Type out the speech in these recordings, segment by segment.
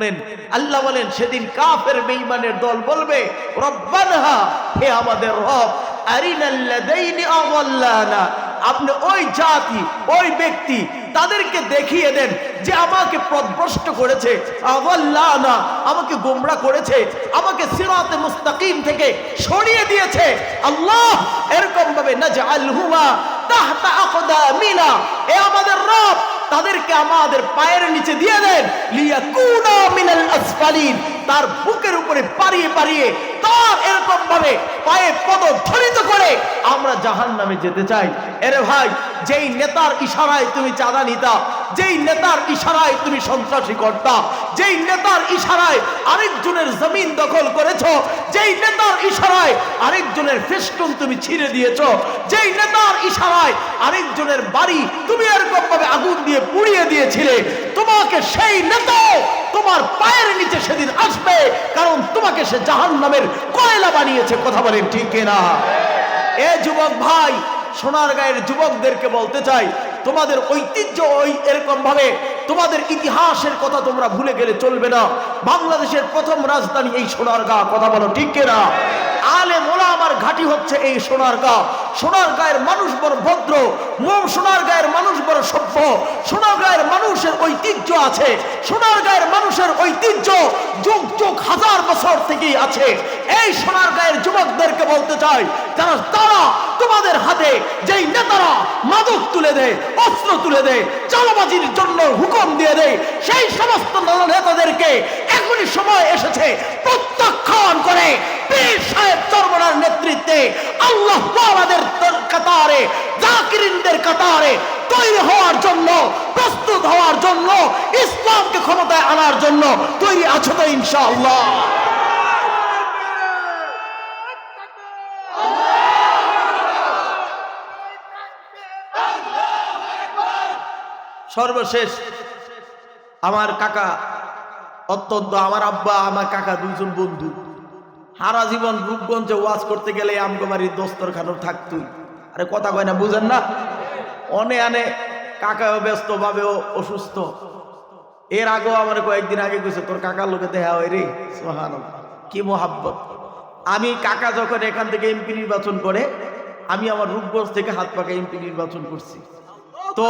শুনেন, আল্লাহ বলেন সেদিন কাফের বেঈমানের দল বলবে, রব্বানা, হে আমাদের রব, আরিনাল্লাযাইনি আযাল্লানা, আপনি ওই জাতি, ওই ব্যক্তি, তাদেরকে দেখিয়ে দেন যে আমাকে পথভ্রষ্ট করেছে, আযাল্লানা, আমাকে গোমরা করেছে, আমাকে সিরাতে মুস্তাকিম থেকে সরিয়ে দিয়েছে। আল্লাহ এরকম ভাবে নাজআলহুমা তাহতা আকদামিনা, এ আমাদের রব, তাদেরকে আমাদের পায়ের নিচে দিয়ে দেন, লিয়াকুনা মিনাল আসফালিন, তার বুকের উপরে পারিয়ে পারিয়ে তার এরকম ভাবে পায়ে পদধরিত করে আমরা জাহান্নামে যেতে চাই। এরে ভাই, যেই নেতার ইশারায় তুমি চাঁদা নিতা, যেই নেতার ইশারায় তুমি সন্ত্রাসী করতা, যেই নেতার ইশারায় আরেকজনের জমিন দখল করেছো, যেই নেতার ইশারায় আরেকজনের ফেস্টুন তুমি ছিঁড়ে দিয়েছো, যেই নেতার ইশারায় আরেকজনের বাড়ি তুমি এরকম ভাবে আগুন দিয়ে পুড়িয়ে দিয়েছিলে, তোমাকে সেই নেতা তোমার পায়ের নিচে সেদিন আসবে, কারণ তোমাকে সে জাহান্নামের কয়লা বানিয়েছে। কথা বলেন ঠিক কিনা? এ যুবক ভাই, সোনারগাঁয়ের যুবকদেরকে বলতে চাই, তোমাদের ঐতিহ্য ওই এরকম ভাবে, তোমাদের ইতিহাসের কথা তোমরা ভুলে গেলে চলবে না। বাংলাদেশের প্রথম রাজধানী এই সোনারগাঁ। কথা বলো ঠিক কিনা? আলেম ওলামার ঘাঁটি হচ্ছে এই সোনারগাঁ। সোনারগাঁয়ের মানুষ বড় ভদ্র, সোনারগাঁয়ের মানুষ বড় সভ্য, সোনারগাঁয়ের মানুষের ঐতিহ্য আছে, সোনারগাঁয়ের মানুষের ঐতিহ্য যুগ যুগ হাজার বছর থেকেই আছে। এই সোনারগাঁয়ের যুবকদেরকে বলতে চাই, তারা তোমাদের হাতে যেই নেতারা মাদক তুলে দেয়, অস্ত্র তুলে দেয়, চালাবাজির জন্য হুকুম দিয়ে দেয়, সেই সমস্ত নেতাদেরকে এখনই সময় এসেছে প্রত্যাখ্যান করে পীর সাহেব চরমনার নেতৃত্বে আল্লাহ ওয়ালাদের কাতারে, জাকিরিনদের কাতারে তৈরি হওয়ার জন্য, প্রস্তুত হওয়ার জন্য, ইসলামকে ক্ষমতায় আনার জন্য তৈরি আছো তো ইনশাআল্লাহ? সর্বশেষ আমার কাকা, অত্যন্ত আমার আব্বা আমার কাকা দুইজন বন্ধু, সারা জীবন রূপগঞ্জে ওয়াজ করতে গেলে আমগোবাড়ির দস্তরখানো থাকতুই। আরে কথা কয় না, বুঝেন না? অনে আনে কাকাও ব্যস্ত ভাবেও অসুস্থ। এর আগেও আমার কয়েকদিন আগে কইছে, তোর কাকার লোকে দেখা হয় রে। সুবহানাল্লাহ, কি মোহাব্বত। আমি কাকা যখন এখান থেকে এমপি নির্বাচন করে, আমি আমার রূপগঞ্জ থেকে হাত পাকা এমপি নির্বাচন করছি। তো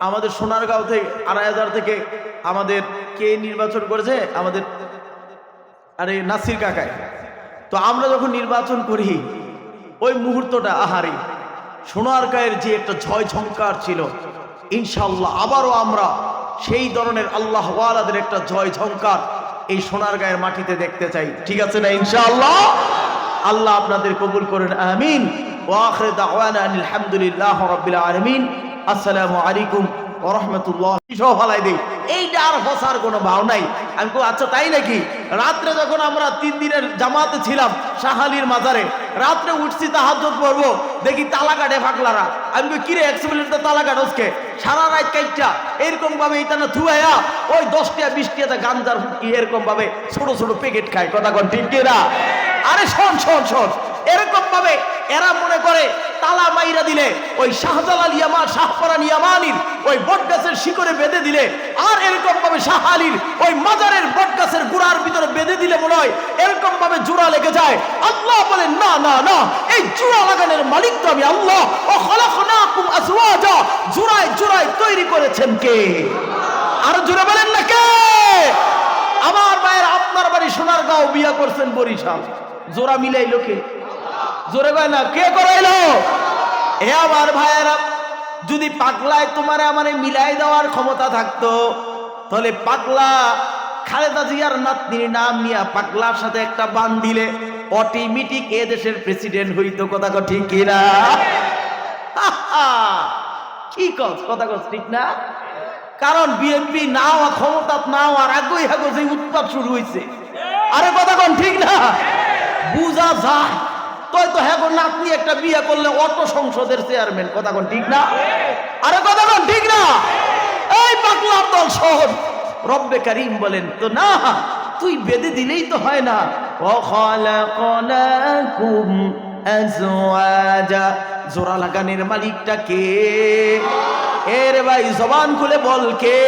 আমাদের সোনারগাঁও থেকে ২৫০০ থেকে আমাদের কে নির্বাচন করেছে? আমাদের আরে নাসির কাকায়। তো আমরা যখন নির্বাচন করি, ওই মুহূর্তটা আহারি, সোনারগাঁয়ের যে একটা ঝয় ঝংকার ছিল, ইনশাআল্লাহ আবারও আমরা সেই ধরনের আল্লাহ ওয়ালাদের একটা জয় ঝংকার এই সোনারগাঁয়ের মাটিতে দেখতে চাই। ঠিক আছে না ইনশাআল্লাহ? আল্লাহ আপনাদের কবুল করেন, আমিন। ওয়া আখিরু দাওয়ানা আলহামদুলিল্লাহি রাব্বিল আলামিন। আসসালামু আলাইকুম ওয়া রাহমাতুল্লাহ। সব ফালাই দেই, এইটা আর হসার কোনো ভাও নাই। আমি কই আচ্ছা তাই নাকি? রাত্রে যখন আমরা 3 দিনের জামাতে ছিলাম শাহালির মাজারে, রাত্রে উঠছি তাহাজ্জুদ পড়বো, দেখি তালা কাটে ফাকলারা। আমি কই কিরে এক্সিবিলিতে তালা কাটসকে? সারা রাত কাইটা এরকম ভাবে এটা না থুয়াইয়া ওই 10 টাকা 20 টাকা গাঞ্জার হুকি এরকম ভাবে ছোট ছোট প্যাকেট খায়। কথা কোন ঠিক কিনা? আরে শোন শোন শোন, এরকম ভাবে এরা মনে করে তালা মাইরা দিলে ওই শাহজালাল ইয়ামান, শাহপরান ইয়ামানির ওই বটগাছের শিকড়ে বেঁধে দিলে, আর এরকম ভাবে শাহালির ওই মাজারের বটগাছের গুড়ার ভিতরে বেঁধে দিলে মনে হয় এরকম ভাবে জোড়া লেগে যায়। আল্লাহ বলেন না না না, এই জোড়া লাগানোর মালিক তো আমি আল্লাহ। ও খলাকনাকুম আজওয়াজা, জোড়ায় জোড়ায় তৈরি করেছেন কে? আর জোড়া বলেন না কে? আমার ভাইয়ের, আপনার বাড়ি সোনারগাঁও, বিয়া করছেন বরিশাল, জোড়া মিলাইলো কে? জোরে কয় না, কে করাইলো? হে আমার ভাইয়েরা, যদি পাগলায় তোমার আমারে মিলাই দেওয়ার ক্ষমতা থাকতো, তাহলে পাগলা খালেদা জিয়ার নাতনির নাম নিয়ে পাগলার সাথে একটা বান দিলে অটোমেটিক এ দেশের প্রেসিডেন্ট হইতো। কথা কো ঠিক কিনা? কি কথা কস ঠিক না? কারণ বিএনপি নাও ক্ষমতা নাও আর আগই হাগো যে উৎপাত শুরু হয়েছে। আরে কথা কোন ঠিক না? বুঝা যায় তো হ্যাঁ, নাতনি একটা বিয়ে করলে অটো সংসদের চেয়ারম্যান। কথা কোন ঠিক না? আরে কথা কোন ঠিক না? এই পাগলার দল শহর রব্বে কারীম বলেন তো না, তুই বেঁধে দিলেই তো হয় না। ও খালাকনাকুম আজওয়াজা, জোড়া লাগানোর মালিকটা কে? এর ভাই জবান খুলে বল কে?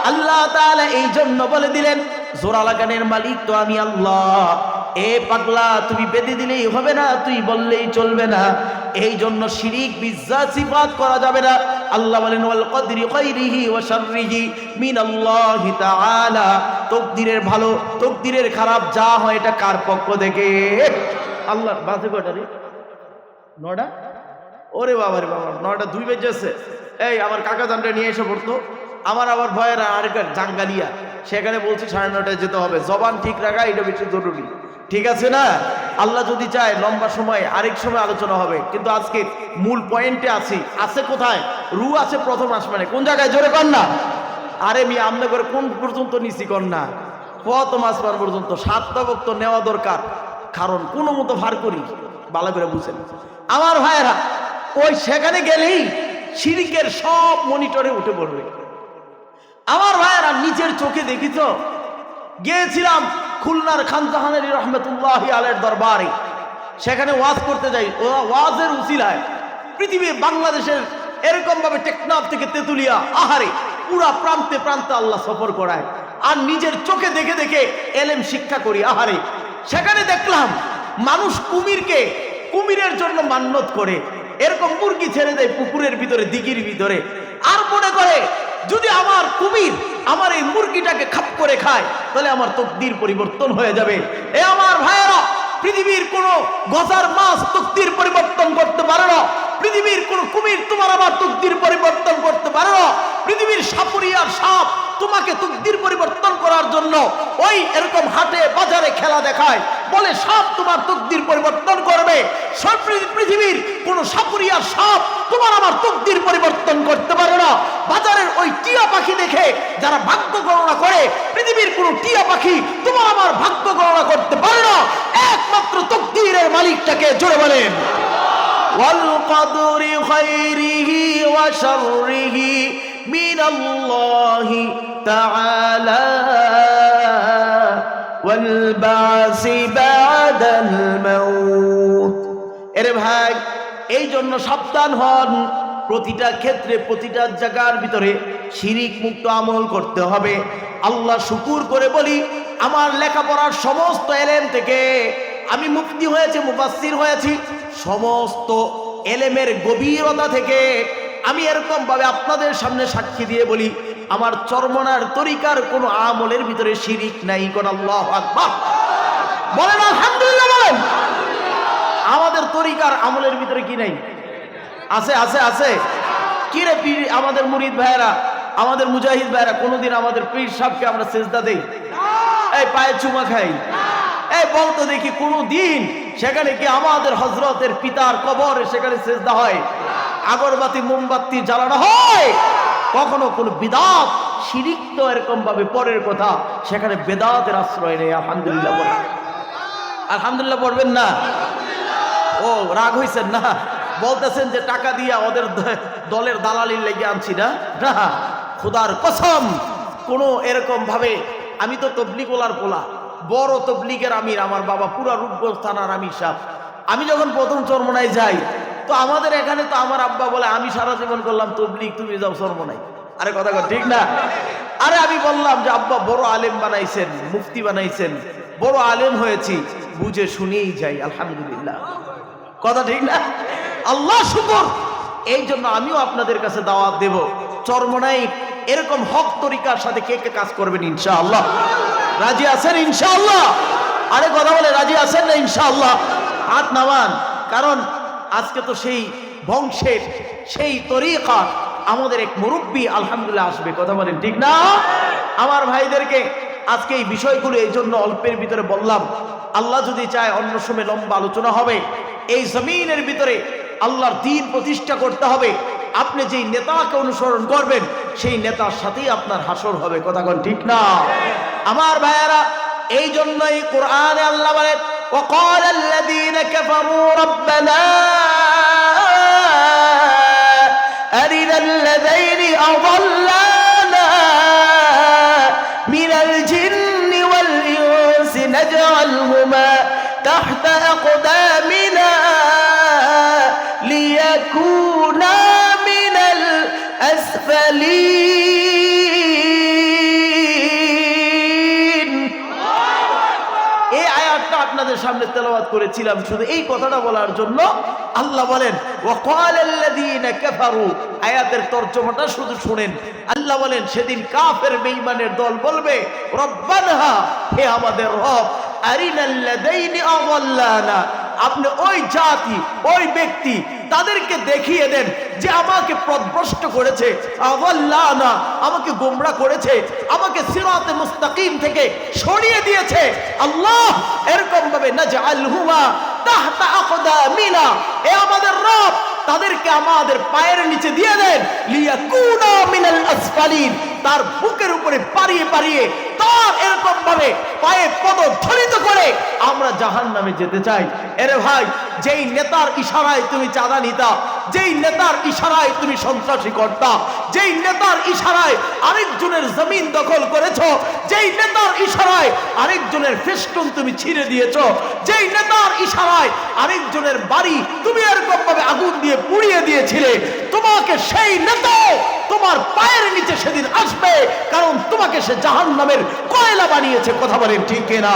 আল্লাহ তাআলা এই জন্য বলে দিলেন জোড়া লাগানের মালিক তো আমি আল্লাহ। এ পাগলা, তুমি বেঁধে দিলেই হবে না, তুই বললেই চলবে না। এই জন্য শিরিক বিদ্যা সিফাত করা যাবে না। আল্লাহ বলেন ওয়াল কদরি খাইরিহি ওয়া শাররিহি মিনাল্লাহি তাআলা। তকদিরের ভালো তকদিরের খারাপ যা হয় এটা কার পক্ষ থেকে? আল্লাহ। বাজে কয়টা রে? 9টা? ওরে বাবা রে বাবা, 9টা 2 বেজেছে। এই আমার কাকা জানটা নিয়ে এসে পড়তো। আমার আবার ভয়ের আরেকটা জাঙ্গালিয়া, সেখানে বলছি 9:30টায় যেতে হবে। জবান ঠিক রাখা এটা বেশি জরুরি, ঠিক আছে না? আল্লাহ যদি চায় লম্বা সময় আরেক সময় আলোচনা হবে, কিন্তু আজকে মূল পয়েন্টে আছি। আছে কোথায়? রু আছে প্রথম আসমানে। কোন জায়গায়? জোরে কর না। আরে মি আমনে করে কোন পর্যন্ত নিছি কর না? প্রথম আসমান পর্যন্ত। 7টা বক্ত নেওয়া দরকার, কারণ কোনো মতো ভার করি ভালো করে বুঝেন আমার ভাইয়েরা। ওই সেখানে গেলেই শিরিকের সব মনিটরে উঠে পড়বে আমার ভাইয়েরা। নিজের চোখে দেখিছ। গিয়েছিলাম খুলনার খানজাহানের রহমতুল্লাহি আলাইহির দরবারে, সেখানে ওয়াজ করতে যাই। ওয়াজের উসিলায় পৃথিবীর বাংলাদেশের এরকম ভাবে টেকনাফ থেকে তেতুলিয়া আহারে পুরা প্রান্তে প্রান্তে আল্লাহ সফর করায়, আর নিজের চোখে দেখে দেখে এলেম শিক্ষা করি আহারে। সেখানে দেখলাম মানুষ কুমিরের জন্য মান্যত করে, এরকম মুরগি ছেড়ে দেয় পুকুরের ভিতরে, দিঘির ভিতরে, আর মনে করে যদি আমার কুমির আমার এই মুরগিটাকে খাপ করে খায় তাহলে আমার তকদির পরিবর্তন হয়ে যাবে। এ আমার ভাইয়েরা, পৃথিবীর কোন গজার মাছ তকদির পরিবর্তন করতে পারে না। পৃথিবীর কোন কুমির তোমার আমার তকদির পরিবর্তন করতে পারে না। পৃথিবীর সাপুরিয়ার সাপ তোমাকে তকদির পরিবর্তন করার জন্য ওই এরকম হাটে বাজারে খেলা দেখায়, বলে সাপ তোমার তকদির পরিবর্তন করবে। সব পৃথিবীর কোন সাপুরিয়ার সাপ তোমার আমার তকদির পরিবর্তন করতে পারে না। বাজারের ওই টিয়া পাখি দেখে যারা ভাগ্য গণনা করে, পৃথিবীর কোন টিয়া পাখি তোমার আমার ভাগ্য গণনা করতে পারে না। একমাত্র তকদিরের মালিকটাকে জোরে বলেন ওয়াল কদরি খাইরিহি ওয়া শাররিহি মিনাল্লাহি তাআলা ওয়াল বাসি বাদাল মাউত। এরে ভাই, এই জন্য সাবধান হন। প্রতিটা ক্ষেত্রে প্রতিটা জায়গার ভিতরে শিরিক মুক্ত আমল করতে হবে। আল্লাহ শুকুর করে বলি, আমার লেখাপড়ার সমস্ত এলেম থেকে আমি মুফতি হয়েছি, মুফাসসির হয়েছি, সমস্ত এলেমের গভীরতা থেকে আমি এরকম ভাবে আপনাদের সামনে সাক্ষী দিয়ে বলি, আমার চরমনার তরিকার কোন আমলের ভিতরে শিরিক নাই। কোন আল্লাহু আকবার বলেন, আলহামদুলিল্লাহ বলেন। আমাদের তরিকার আমলের ভিতরে কি নাই? আছে আছে আছে। কি রে পীর, আমাদের মুরিদ ভাইয়েরা, আমাদের মুজাহিদ ভাইয়েরা, কোনদিন আমাদের পীর সাহেবকে আমরা সেজদা দেই? এই পায়ে চুমা খাই? এই বলতো দেখি কোনদিন সেখানে কি আমাদের হযরতের পিতার কবরে সেখানে সেজদা হয়? আগরবাতি মোমবাতি জ্বালানো হয়? কখনো কোন বিদআত শিরিক তো এরকম ভাবে পরের কথা, সেখানে বেদাতের আশ্রয় নেই। আলহামদুলিল্লাহ বলেন। আলহামদুলিল্লাহ পড়বেন না? ও রাগ হইছেন না? বলতেছেন যে টাকা দিয়া ওদের দলের দালালির লেগে আনছি না? না, খোদার কসম, কোন এরকম ভাবে। আমি তো তবলিগওয়ালার পোলা, বড় তবলিগের আমির, আমার বাবা পুরা রূপগঞ্জ থানার আমির সাহেব। আমি যখন প্রথম চরমনায় যাই, তো আমাদের এখানে তো আমার আব্বা বলে আমি সারা জীবন করলাম তবলিগ, তুমি যাও চরমনায়। আরে কথা কর ঠিক না? আরে আমি বললাম যে আব্বা বড় আলেম বানাইছেন, মুফতি বানাইছেন, বড় আলেম হয়েছি, বুঝে শুনেই যাই। আলহামদুলিল্লাহ, কথা ঠিক না? আল্লাহ শুকর। এই জন্য আমিও আপনাদের কাছে দাওয়াত দেব, চরমনায় এরকম হক তরিকার সাথে কে কে কাজ করবেন ইনশাআল্লাহ? রাজি আছেন ইনশাআল্লাহ? আরে কথা বলে রাজি আছেন না ইনশাআল্লাহ? হাত নামান। কারণ আজকে তো সেই বংশের সেই তরিকা আমাদের এক মুরব্বী আলহামদুলিল্লাহ আসবে। কথা বলেন ঠিক না? আমার ভাইদেরকে আজকে এই বিষয়গুলো এই জন্য অল্পের ভিতরে বললাম। আল্লাহ যদি চায় অন্য সময় লম্বা আলোচনা হবে। এই জমিনের ভিতরে আল্লাহর দ্বীন প্রতিষ্ঠা করতে হবে। আপনি যেই নেতাকে অনুসরণ করবেন সেই নেতার সাথেই আপনার হাসর হবে। কথা কোন ঠিক না? আমার ভাইয়েরা, এই জন্যই কোরআনে আল্লাহ বলেন وقال الذين كفروا ربنا أرنا الذين أضلانا من الجن والإنس نجعلهما تحت أقدامنا ليكونا من الأسفلين আপনাদের সামনে তেলাওয়াত করেছিলাম শুধু এই কথাটা বলার জন্য। আল্লাহ বলেন ওয়াকালাল্লাযীনা কাফারু, আয়াতের তরজমাটা শুধু শুনেন। আল্লাহ বলেন সেদিন কাফের বেঈমানের দল বলবে রব্বানা, হে আমাদের রব, আরিনাল্লাযীনা আযাল্লানা, আপনি ওই জাতি ওই ব্যক্তি তাদেরকে দেখিয়ে দেন যে আমাকে পথভ্রষ্ট করেছে, আযাল্লানা, আমাকে গোমরা করেছে, আমাকে সিরাতে মুস্তাকিম থেকে সরিয়ে দিয়েছে। আল্লাহ এরকম ভাবে নাজআলহুমা তাহতা আকদামিনা, এ আমাদের রব তাদেরকে আমাদের পায়ের নিচে দিয়ে দেন, লিয়াকুনা মিনাল আসফালিন, তার বুকের উপরে পারিয়ে পারিয়ে তার এরকম ভাবে পায়ে পদধরিত করে আমরা জাহান্নামে যেতে চাই। এরে ভাই, যেই নেতার ইশারায় তুমি চাঁদা নিতা, যেই নেতার ইশারায় তুমি সন্ত্রাসী করতা, যেই নেতার ইশারায় আরেকজনের জমিন দখল করেছো, যেই নেতার ইশারায় আরেকজনের ফেস্টুন তুমি ছিঁড়ে দিয়েছো, যেই নেতার ইশারায় আরেকজনের বাড়ি তুমি এরকম ভাবে আগুন দিয়ে পুড়িয়ে দিয়েছিলে, তোমাকে সেই নেতা তোমার পায়ের নিচে সেদিন আসবে, কারণ তোমাকে সে জাহান্নামের কয়লা বানিয়েছে। কথা বলেন ঠিক কিনা?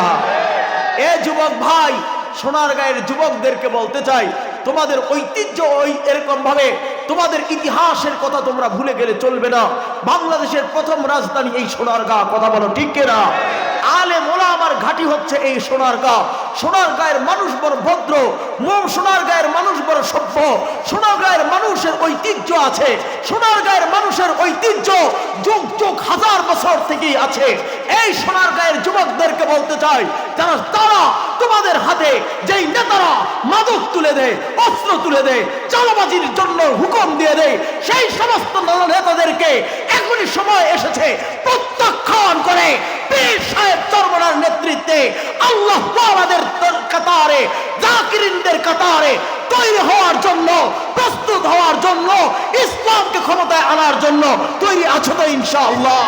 এ যুবক ভাই, সোনারগাঁয়ের যুবকদেরকে বলতে চাই, তোমাদের ঐতিহ্য ওই এরকম ভাবে তোমাদের ইতিহাসের কথা তোমরা ভুলে গেলে চলবে না। বাংলাদেশের প্রথম রাজধানী এই সোনারগাঁ। কথা বলো ঠিক কিনা? আলেম ওলামার ঘাঁটি হচ্ছে এই সোনারগাঁ। সোনারগাঁয়ের মানুষ বড় ভদ্র, সোনারগাঁয়ের মানুষ বড় সভ্য, সোনারগাঁয়ের মানুষের ঐতিহ্য আছে, সোনারগাঁয়ের মানুষের ঐতিহ্য যুগ যুগ হাজার বছর থেকেই আছে। এই সোনারগাঁয়ের যুবকদেরকে বলতে চাই, তারা তোমাদের হাতে যেই নেতারা মাদক তুলে দেয়, অস্ত্র তুলে দেয়, চাঁদাবাজির জন্য হুকুম দিয়ে দেয়, সেই সমস্ত নেতাদেরকে এখনই সময় এসেছে প্রত্যাখ্যান করে পীর সাহেব চরমনার নেতৃত্বে আল্লাহ ওয়ালাদের কাতারে, জাকিরিনদের কাতারে তৈরি হওয়ার জন্য, প্রস্তুত হওয়ার জন্য, ইসলামকে ক্ষমতায় আনার জন্য তৈরি আছো তো ইনশাআল্লাহ?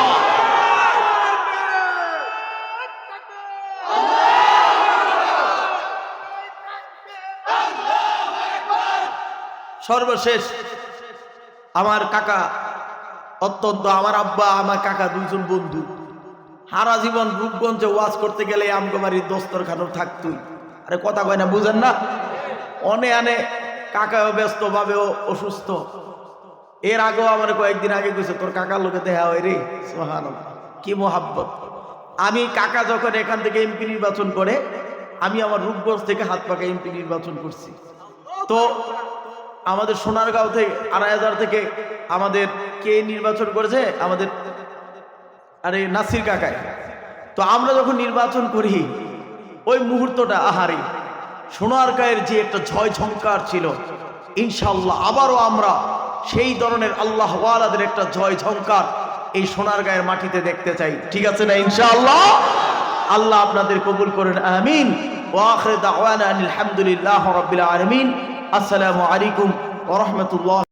সর্বশেষ আমার কাকা, অত্যন্ত আমার আব্বা আমার কাকা দুইজন বন্ধু, সারা জীবন রূপগঞ্জে ওয়াজ করতে গেলে আমগোবাড়ির দস্তরখানো থাকতই। আরে কথা কয় না, বুঝেন না? অনে আনে কাকাও ব্যস্ত ভাবেও অসুস্থ। এর আগেও আমার কয়েকদিন আগে কইছে তোর কাকার লোকে দেখা হয় রে। সুবহানাল্লাহ, কি মোহাব্বত। আমি কাকা যখন এখান থেকে এমপি নির্বাচন করে, আমি আমার রূপগঞ্জ থেকে হাত পাকা এমপি নির্বাচন করছি। তো আমাদের সোনারগাঁও থেকে ২৫০০ থেকে আমাদের কে নির্বাচন করেছে? আমাদের আরে নাসির কাকায়। তো আমরা যখন নির্বাচন করি ওই মুহূর্তটা আহারে, সোনারগাঁয়ের যে একটা ঝয় ঝংকার ছিল, ইনশাআল্লাহ আবারও আমরা সেই ধরনের আল্লাহ ওয়ালাদের একটা জয় ঝংকার এই সোনারগাঁয়ের মাটিতে দেখতে চাই। ঠিক আছে না ইনশাআল্লাহ? আল্লাহ আপনাদের কবুল করেন, আমিন। ওয়া আখিরু দাওয়ানা আলহামদুলিল্লাহি রাব্বিল আলামিন। আসসালামু আলাইকুম ওয়া রাহমাতুল্লাহ।